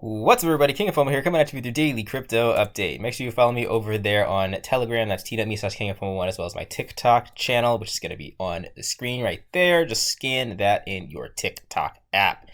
What's up, everybody? King of Fomo here, coming at you with your daily crypto update. Make sure you follow me over there on Telegram. That's t.me/KingofFomo1, as well as my TikTok channel, which is going to be on the screen right there. Just scan that in your TikTok app.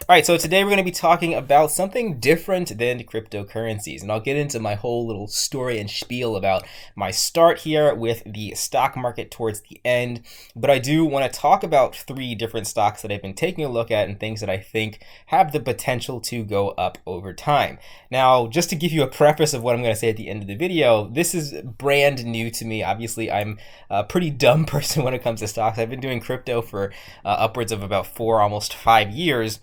All right, so today we're going to be talking about something different than cryptocurrencies, and I'll get into my whole little story and spiel about my start here with the stock market towards the end. But I do want to talk about 3 different stocks that I've been taking a look at and things that I think have the potential to go up over time. Now, just to give you a preface of what I'm going to say at the end of the video, this is brand new to me. Obviously, I'm a pretty dumb person when it comes to stocks. I've been doing crypto for upwards of about 4, almost 5 years,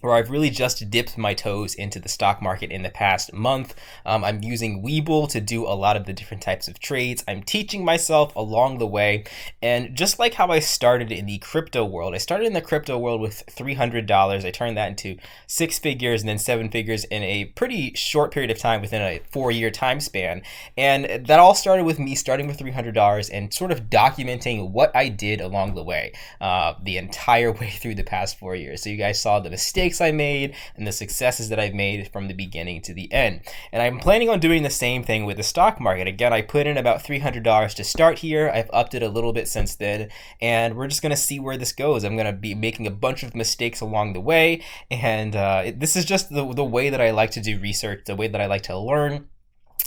where I've really just dipped my toes into the stock market in the past month. I'm using Webull to do a lot of the different types of trades. I'm teaching myself along the way. And just like how I started in the crypto world, I started in the crypto world with $300. I turned that into 6 figures and then 7 figures in a pretty short period of time, within a 4-year time span. And that all started with me starting with $300 and sort of documenting what I did along the way, the entire way through the past 4 years. So you guys saw the mistakes I made and the successes that I've made from the beginning to the end. And I'm planning on doing the same thing with the stock market. Again, I put in about $300 to start here. I've upped it a little bit since then, and we're just going to see where this goes. I'm going to be making a bunch of mistakes along the way, and this is just the way that I like to do research, the way that I like to learn,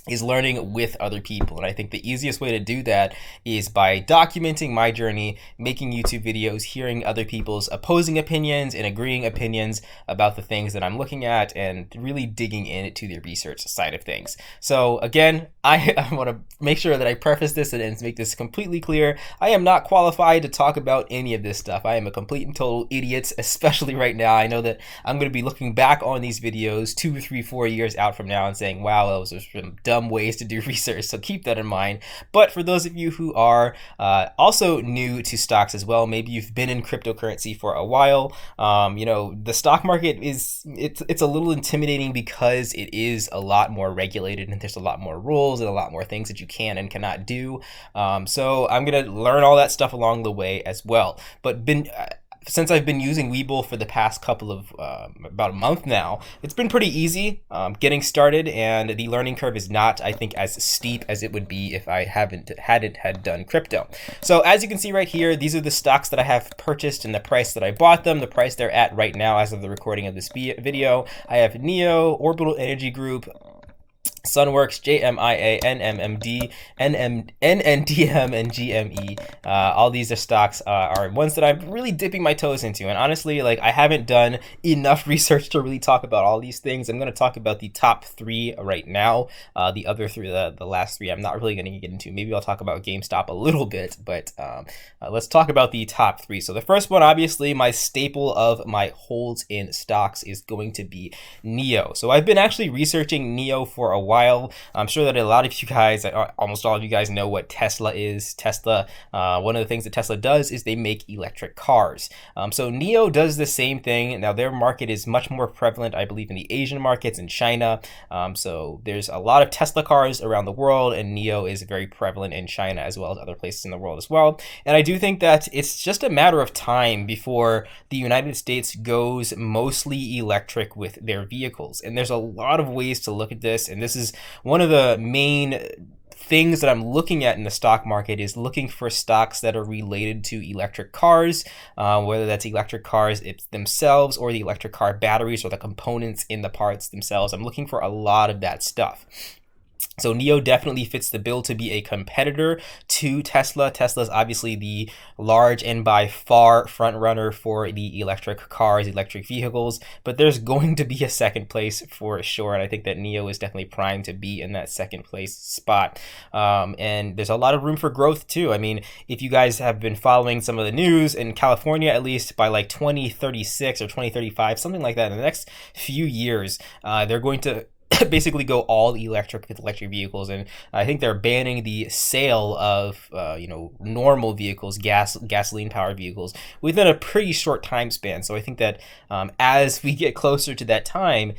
is learning with other people. And I think the easiest way to do that is by documenting my journey, making YouTube videos, hearing other people's opposing opinions and agreeing opinions about the things that I'm looking at, and really digging into the research side of things. So again, I want to make sure that I preface this and make this completely clear. I am not qualified to talk about any of this stuff. I am a complete and total idiot, especially right now. I know that I'm going to be looking back on these videos 2, 3, 4 years out from now and saying, wow, those are some dumb ways to do research, so keep that in mind. But for those of you who are also new to stocks as well, maybe you've been in cryptocurrency for a while, the stock market it's a little intimidating because it is a lot more regulated, and there's a lot more rules and a lot more things that you can and cannot do. So I'm gonna learn all that stuff along the way as well. But since I've been using Webull for the past couple of about a month now, it's been pretty easy getting started, and the learning curve is not, I think, as steep as it would be if I hadn't done crypto. So as you can see right here, these are the stocks that I have purchased and the price that I bought them, the price they're at right now as of the recording of this video. I have NEO, Orbital Energy Group, Sunworks, JMIA, NMMD, NNDM, and GME. All these are stocks are ones that I'm really dipping my toes into. And honestly, like, I haven't done enough research to really talk about all these things. I'm going to talk about the top 3 right now. The other 3, the last 3, I'm not really going to get into. Maybe I'll talk about GameStop a little bit, but let's talk about the top 3. So the first one, obviously, my staple of my holds in stocks is going to be NEO. So I've been actually researching NEO for a while. I'm sure that a lot of you guys, almost all of you guys, know what Tesla is. Tesla, one of the things that Tesla does is they make electric cars. So NEO does the same thing. Now their market is much more prevalent, I believe, in the Asian markets, in China. So there's a lot of Tesla cars around the world, and NEO is very prevalent in China as well as other places in the world as well. And I do think that it's just a matter of time before the United States goes mostly electric with their vehicles. And there's a lot of ways to look at this, and this is one of the main things that I'm looking at in the stock market, is looking for stocks that are related to electric cars, whether that's electric cars themselves or the electric car batteries or the components in the parts themselves. I'm looking for a lot of that stuff. So NEO definitely fits the bill to be a competitor to Tesla. Tesla is obviously the large and by far front runner for the electric cars, electric vehicles, but there's going to be a second place for sure, and I think that NEO is definitely primed to be in that second place spot. And there's a lot of room for growth too. I mean, if you guys have been following some of the news, in California at least, by like 2036 or 2035, something like that, in the next few years, they're going to basically go all electric with electric vehicles, and I think they're banning the sale of normal vehicles, gasoline powered vehicles, within a pretty short time span. So I think that as we get closer to that time,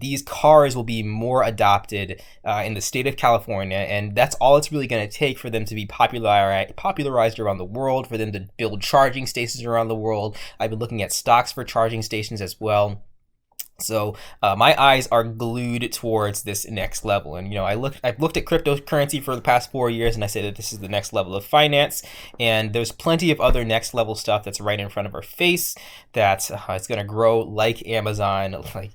these cars will be more adopted in the state of California, and that's all it's really going to take for them to be popularized around the world, for them to build charging stations around the world. I've been looking at stocks for charging stations as well. So my eyes are glued towards this next level, and I've looked at cryptocurrency for the past 4 years, and I say that this is the next level of finance. And there's plenty of other next level stuff that's right in front of our face. That it's going to grow like Amazon. Like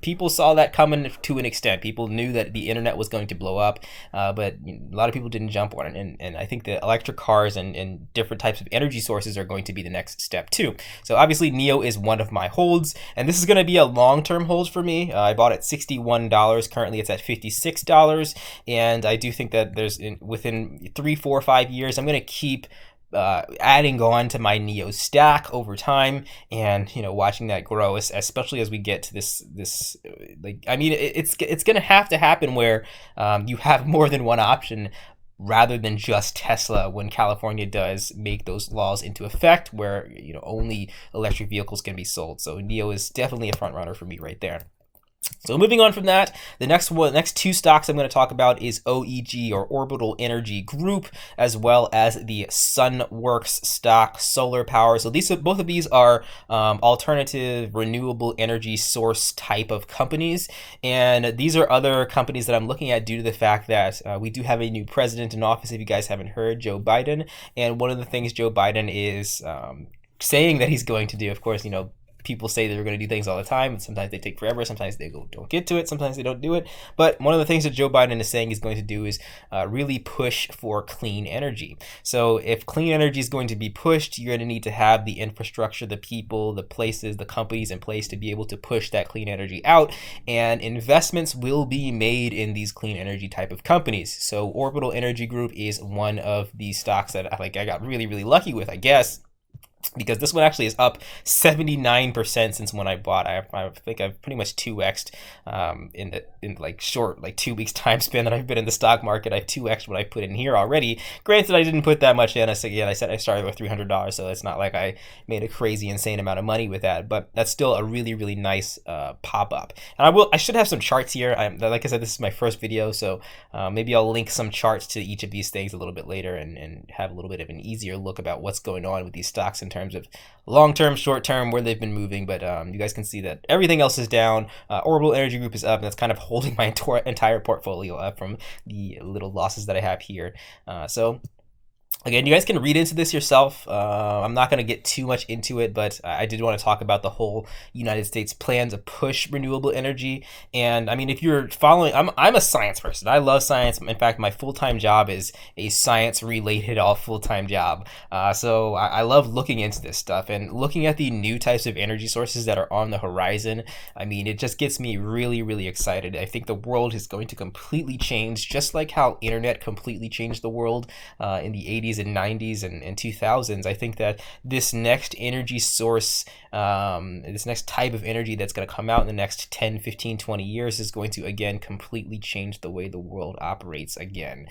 people saw that coming to an extent. People knew that the internet was going to blow up, but a lot of people didn't jump on it. And I think the electric cars and different types of energy sources are going to be the next step too. So obviously, NEO is one of my holds, and this is going to be a long-term hold for me. I bought it $61. Currently, it's at $56, and I do think that within 3, 4, 5 years, I'm going to keep adding on to my NEO stack over time, and watching that grow, especially as we get to this it's going to have to happen where you have more than one option, rather than just Tesla, when California does make those laws into effect where only electric vehicles can be sold. So NEO is definitely a front runner for me right there. So moving on from that, the next two stocks I'm going to talk about is OEG, or Orbital Energy Group, as well as the Sunworks stock, solar power. So both of these are alternative renewable energy source type of companies, and these are other companies that I'm looking at due to the fact that we do have a new president in office. If you guys haven't heard, Joe Biden, and one of the things Joe Biden is saying that he's going to do, of course, people say they're going to do things all the time, and sometimes they take forever, sometimes they don't get to it, sometimes they don't do it. But one of the things that Joe Biden is saying he's going to do is really push for clean energy. So if clean energy is going to be pushed, you're going to need to have the infrastructure, the people, the places, the companies in place to be able to push that clean energy out, and investments will be made in these clean energy type of companies. So Orbital Energy Group is one of these stocks that I got really, really lucky with, I guess, because this one actually is up 79% since when I bought. I think I've pretty much 2x'd in short 2 weeks time span that I've been in the stock market. I've 2x'd what I put in here already. Granted, I didn't put that much in. I said I started with $300, so it's not like I made a crazy insane amount of money with that, but that's still a really, really nice pop up. And I should have some charts here. Like I said, this is my first video, so maybe I'll link some charts to each of these things a little bit later, and have a little bit of an easier look about what's going on with these stocks in terms of long-term, short-term, where they've been moving. But you guys can see that everything else is down. Orbital Energy Group is up, and that's kind of holding my entire portfolio up from the little losses that I have here. So again, you guys can read into this yourself. I'm not going to get too much into it, but I did want to talk about the whole United States plan to push renewable energy. And I mean, if you're following, I'm a science person. I love science. In fact, my full-time job is a science-related full-time job. So I love looking into this stuff and looking at the new types of energy sources that are on the horizon. I mean, it just gets me really, really excited. I think the world is going to completely change, just like how internet completely changed the world in the 80s and 90s and 2000s. I think that this next energy source, this next type of energy that's going to come out in the next 10, 15, 20 years is going to, again, completely change the way the world operates again.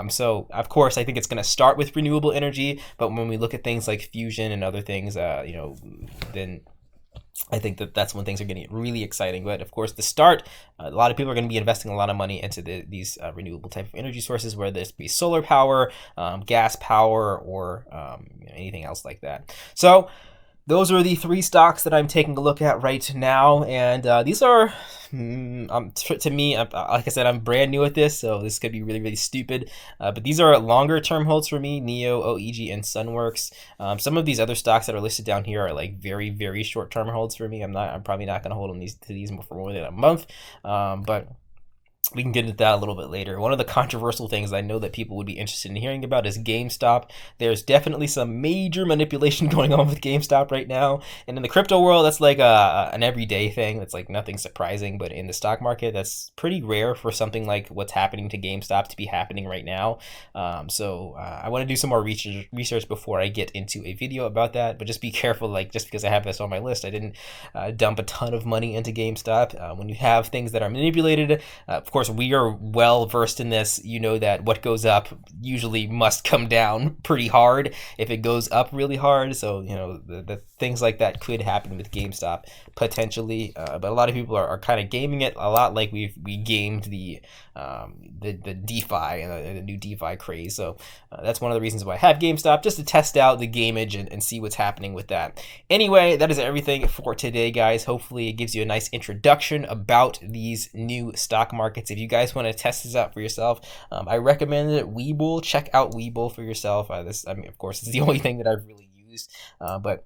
So, of course, I think it's going to start with renewable energy, but when we look at things like fusion and other things, then I think that's when things are getting really exciting. But of course, the start, a lot of people are going to be investing a lot of money into these renewable type of energy sources, whether this be solar power, gas power, or anything else like that. So those are the three stocks that I'm taking a look at right now, and these are, to me, like I said, I'm brand new at this, so this could be really, really stupid, but these are longer term holds for me: NEO, OEG, and Sunworks. Some of these other stocks that are listed down here are like very, very short term holds for me. I'm probably not going to hold on to these for more than a month, but we can get into that a little bit later. One of the controversial things I know that people would be interested in hearing about is GameStop. There's definitely some major manipulation going on with GameStop right now. And in the crypto world, that's like an everyday thing. That's like nothing surprising. But in the stock market, that's pretty rare for something like what's happening to GameStop to be happening right now. So I want to do some more research before I get into a video about that. But just be careful, like just because I have this on my list, I didn't dump a ton of money into GameStop. When you have things that are manipulated, Of course, we are well versed in this. You know that what goes up usually must come down pretty hard if it goes up really hard. So, the things like that could happen with GameStop potentially. But a lot of people are kind of gaming it a lot like we gamed the DeFi and the new DeFi craze. So that's one of the reasons why I have GameStop, just to test out the gameage and see what's happening with that. Anyway, that is everything for today, guys. Hopefully it gives you a nice introduction about these new stock markets. If you guys want to test this out for yourself, I recommend it. Webull, check out Webull for yourself. Of course, it's the only thing that I've really used, but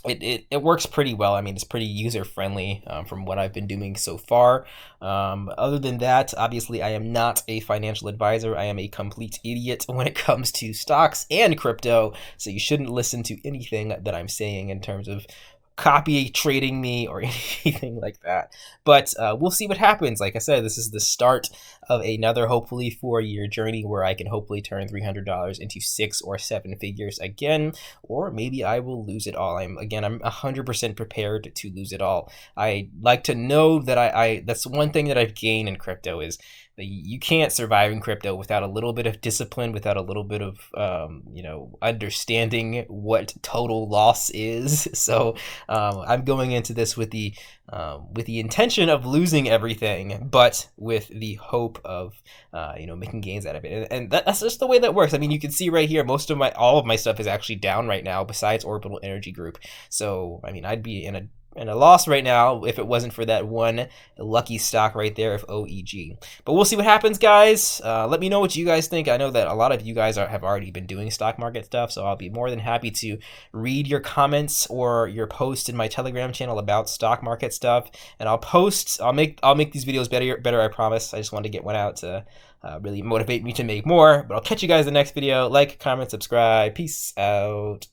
it works pretty well. I mean, it's pretty user friendly from what I've been doing so far. Other than that, obviously, I am not a financial advisor. I am a complete idiot when it comes to stocks and crypto. So you shouldn't listen to anything that I'm saying in terms of copy trading me or anything like that. But we'll see what happens. Like I said, this is the start of another hopefully 4-year journey where I can hopefully turn $300 into 6 or 7 figures again, or maybe I will lose it all. I'm 100% prepared to lose it all. I like to know that I that's one thing that I've gained in crypto is that you can't survive in crypto without a little bit of discipline, without a little bit of understanding what total loss is. So I'm going into this with the intention of losing everything, but with the hope of making gains out of it. And that's just the way that works. I mean, you can see right here, all of my stuff is actually down right now, besides Orbital Energy Group. So I mean, I'd be in a loss right now if it wasn't for that one lucky stock right there of OEG. But we'll see what happens, guys. Let me know what you guys think. I know that a lot of you guys have already been doing stock market stuff, so I'll be more than happy to read your comments or your posts in my Telegram channel about stock market stuff. And I'll make these videos better, I promise. I just wanted to get one out to really motivate me to make more. But I'll catch you guys in the next video. Like, comment, subscribe. Peace out.